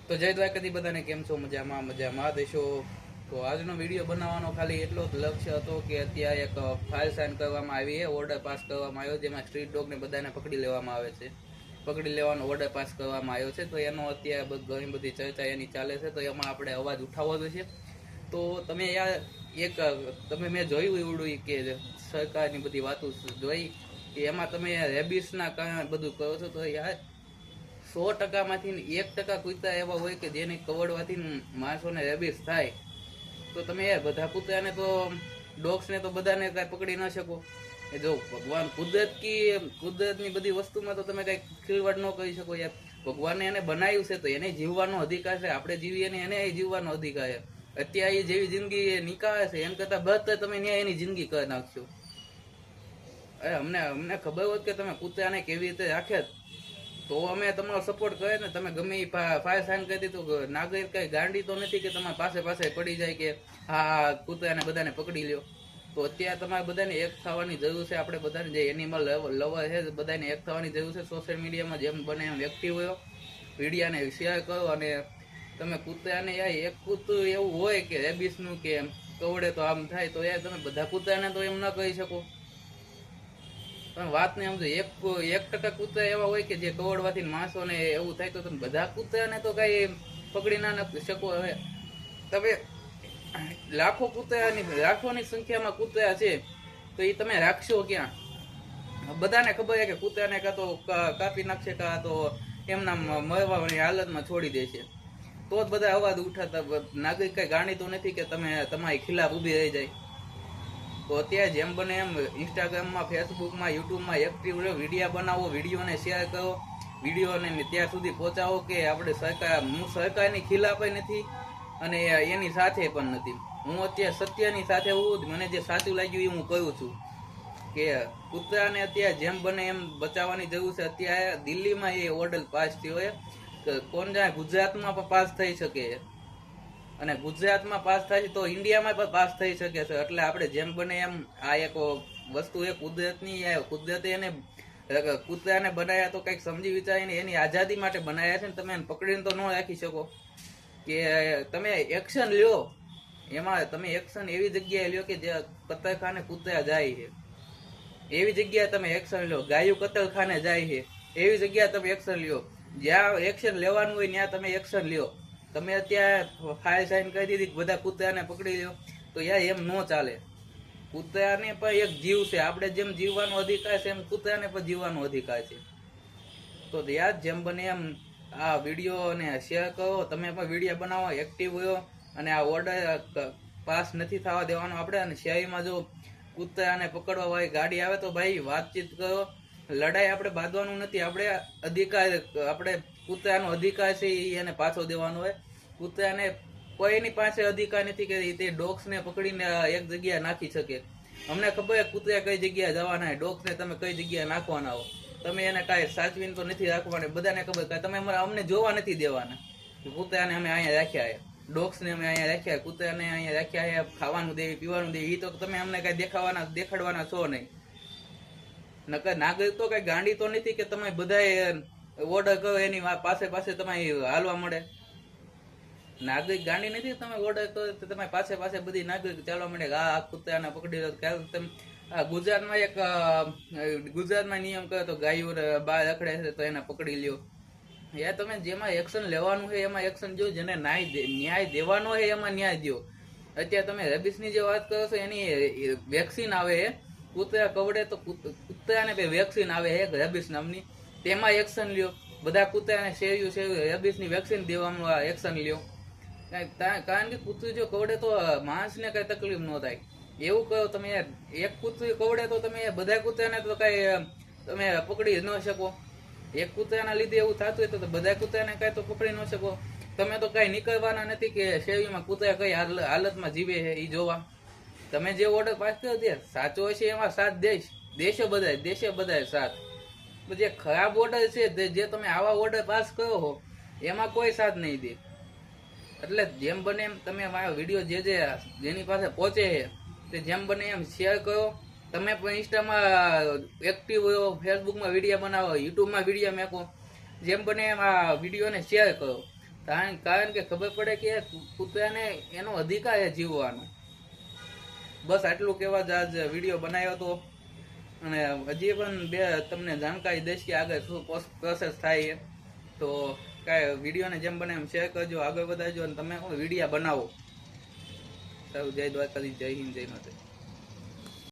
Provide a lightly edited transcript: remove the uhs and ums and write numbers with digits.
તો જય દ્વારકાથી બધાને કેમ છો? મજામાં દેશો. તો આજનો વિડીયો બનાવવાનો ખાલી એટલો જ લક્ષ્ય હતો કે અત્યારે એક ફાઇલ સાઇન કરવામાં આવી છે, ઓર્ડર પાસ કરવામાં આવ્યો, જેમાં સ્ટ્રીટ ડોગને બધાને પકડી લેવામાં આવે છે. પકડી લેવાનો ઓર્ડર પાસ કરવામાં આવ્યો છે. તો એનો અત્યારે ઘણી બધી ચર્ચા એની ચાલે છે, તો એમાં આપણે અવાજ ઉઠાવવો જોઈએ. તો તમે તમે મેં જોયું એવડું કે સરકારની બધી વાતો જોઈ કે એમાં તમે રેબિસના કારણે બધું કરો છો. તો યાર 100%માંથી 1% કૂતરા એવા હોય કે જેને કવડવાથી માણસોને રેબિસ થાય. તો તમે યાર બધા કૂતરાને તો ડોગ્સને તો બધાને કાંઈ પકડી ન શકો. એ જો ભગવાન કુદરતની બધી વસ્તુમાં તો તમે કઈ ખીલવાડ ન કરી શકો યાર. ભગવાને એને બનાવ્યું છે તો એને જીવવાનો અધિકાર છે. આપણે જીવીએ ને એને જીવવાનો અધિકાર છે. અત્યારે જેવી જિંદગી નિકાળે છે એમ કરતા બહતર તમે ન્યાય એની જિંદગી કરી નાખશો. અરે અમને ખબર હોત કે તમે કૂતરાને કેવી રીતે રાખે તો અમે તમારો સપોર્ટ કરે ને. તમે ગમે એ ફાયર સાઇન કરી દીધું. નાગરિક કઈ ગાંડી તો નથી કે તમારી પાસે પડી જાય કે હા કૂતરાને બધાને પકડી લ્યો. તો અત્યારે તમારે બધાને એક થવાની જરૂર છે. આપણે બધાને જે એનિમલ લવર છે બધાને એક થવાની જરૂર છે. સોશિયલ મીડિયામાં જેમ બને એમ એક્ટિવ હોય, વિડીયાને શેર કરો. અને તમે કૂતરાને યાર એક કૂતરું એવું હોય કે રેબિસનું કે કવડે તો આમ થાય, તો યાર તમે બધા કૂતરાને તો એમ ન કહી શકો. પણ વાત ને સમજો, 1% કૂતરા એવા હોય કે જે કવડવાથી માણસોને એવું થાય, તો તમે બધા કૂતરાને તો કઈ પકડી ના શકો. હવે તમે લાખોની સંખ્યામાં કૂતરા છે, તો એ તમે રાખશો ક્યાં? બધાને ખબર છે કે કૂતરાને કાં તો કાપી નાખશે, કાં તો એમના મરવાની હાલતમાં છોડી દેશે. તો જ બધા અવાજ ઉઠાતા. નાગરિક કઈ ગાણી તો નથી કે તમે તમારી ખિલાફ ઊભી રહી જાય. તો અત્યારે જેમ બને એમ ઇન્સ્ટાગ્રામમાં, ફેસબુકમાં, યુટ્યુબમાં એક્ટિવ રહો, વિડીયો બનાવો, વિડીયોને શેર કરો, વિડીયોને ત્યાં સુધી પહોંચાવો કે આપણે હું સરકારની ખિલાફ નથી અને એની સાથે પણ નથી. હું અત્યારે સત્યની સાથે હું મને જે સાચું લાગ્યું એ હું કરું છું કે કૂતરાને અત્યારે જેમ બને એમ બચાવવાની જરૂર છે. અત્યારે દિલ્હીમાં એ ઓર્ડર પાસ થયો છે, કોણ જાણે ગુજરાતમાં પણ પાસ થઈ શકે, અને ગુજરાતમાં પાસ થાય તો ઇન્ડિયામાં પણ પાસ થઈ શકે છે. એટલે આપણે જેમ બને એમ આ એક વસ્તુ એ કુદરતે એને કૂતરાને બનાવ્યા તો કંઈક સમજી વિચારીને એની આઝાદી માટે બનાવ્યા છે ને. તમે એને પકડીને તો ન રાખી શકો. કે તમે એક્શન લ્યો, એમાં તમે એક્શન એવી જગ્યાએ લ્યો કે જે કતલખાને કૂતરા જાય છે એવી જગ્યાએ તમે એક્શન લ્યો. ગાયું કતલખાને જાય છે એવી જગ્યાએ તમે એક્શન લ્યો. જ્યાં એક્શન લેવાનું હોય ત્યાં તમે એક્શન લ્યો. તમે અત્યારે ફાઇલ સાઇન કરી દીધી, બધા કૂતરાને પકડી લ્યો, તો યાર એમ ન ચાલે. કૂતરાને પણ એક જીવ છે. આપણે જેમ જીવવાનો અધિકાર છે એમ કૂતરાને પણ જીવવાનો અધિકાર છે. તો યાર જેમ બને એમ આ વિડીયોને શેર કરો. તમે પણ વિડીયો બનાવો, એક્ટિવ હોય. અને આ ઓર્ડર પાસ નથી થવા દેવાનો આપણે. અને શહેરીમાં જો કૂતરાને પકડવા વાળી ગાડી આવે તો ભાઈ વાતચીત કરો. લડાઈ આપણે બાંધવાનું નથી. આપણે કૂતરાનો અધિકાર છે એને પાછો દેવાનો હોય. કૂતરાને કોઈની પાસે અધિકાર નથી કે તે ડોગ્સને પકડીને એક જગ્યાએ નાખી શકે. અમને ખબર કૂતરા કઈ જગ્યાએ જવાના, ડોગ્સને તમે કઈ જગ્યાએ નાખવાના હો. તમે એને કાંઈ સાચવીને તો નથી રાખવાના. બધાને ખબર કે તમે અમને જોવા નથી દેવાના. કૂતરાને અમે અહીંયા રાખ્યા, ડોગ્સને અમે અહીંયા રાખ્યા, કૂતરાને અહીંયા રાખ્યા, ખાવાનું દેવી, પીવાનું દેવી, એ તો તમે અમને કઈ દેખાડવાના છો નહીં. નકર નાગરિક તો કઈ ગાંડી તો નથી કે તમે બધા ઓર્ડર કરો એની પાસે તમે હાલવા મળે. નાગરિક ગાંડી નથી. તમે ઓર્ડર કરો તો તમે પાસે બધી નાગરિક ચાલવા મળે. આ કૂતરાને પકડી લો. તમે ગુજરાતમાં નિયમ કરે તો ગાયો બહાર રખડે છે તો એને પકડી લ્યો. યાર તમે જેમાં એક્શન લેવાનું છે એમાં એક્શન જો, જેને ન્યાય દેવાનો છે એમાં ન્યાય દો. અત્યારે તમે રેબિસની જે વાત કરો છો એની વેક્સિન આવે છે. કૂતરા કવડે તો કૂતરાને વેક્સિન આવે છે રેબિસ નામની, તેમાં એક્શન લ્યો. બધા કૂતરાને શેર્યું રેબિસની વેક્સિન દેવામાં એક્શન લ્યો. કારણ કે કૂતરું જો કવડે તો માણસને કઈ તકલીફ ન થાય એવું કહો તમે. યાર એક કૂતરું કવડે તો તમે બધા કૂતરાને તો કઈ તમે પકડી ન શકો. એક કૂતરાના લીધે એવું થતું હોય તો બધા કૂતરાને કઈ તો પકડી ન શકો. તમે તો કઈ નીકળવાના નથી કે શેરીમાં કૂતરા કઈ હાલતમાં જીવે છે એ જોવા. તમે જે ઓર્ડર પાસ કર્યો તે સાચો હશે એમાં સાથ દેશે બધા સાથ. જે ખરાબ ઓર્ડર છે જે તમે આવા ઓર્ડર પાસ કરો છો એમાં કોઈ સાથ નહીં દે. એટલે જેમ બને એમ તમે મારો વિડીયો જેની પાસે પહોંચે છે તે જેમ બને એમ શેર કરો. તમે પણ ઇન્સ્ટામાં એક્ટિવ હોય, ફેસબુકમાં વિડીયો બનાવો, યુટ્યુબમાં વિડીયો મેકો. જેમ બને એમ આ વિડીયોને શેર કરો. કારણ કે ખબર પડે કે કૂતરાને એનો અધિકાર છે જીવવાનો. બસ આટલું કહેવા જ આજ વિડીયો બનાવ્યો હતો. અને હજી પણ તમને જાણકારી દઈશ કે આગળ શું પ્રોસેસ થાય છે. તો કાંઈ વિડીયોને જેમ બને એમ શેર કરજો, આગળ વધારજો અને તમે વિડીયો બનાવો. સારું, જય દ્વારકાધીશ, જય હિન્દ, જય માતા.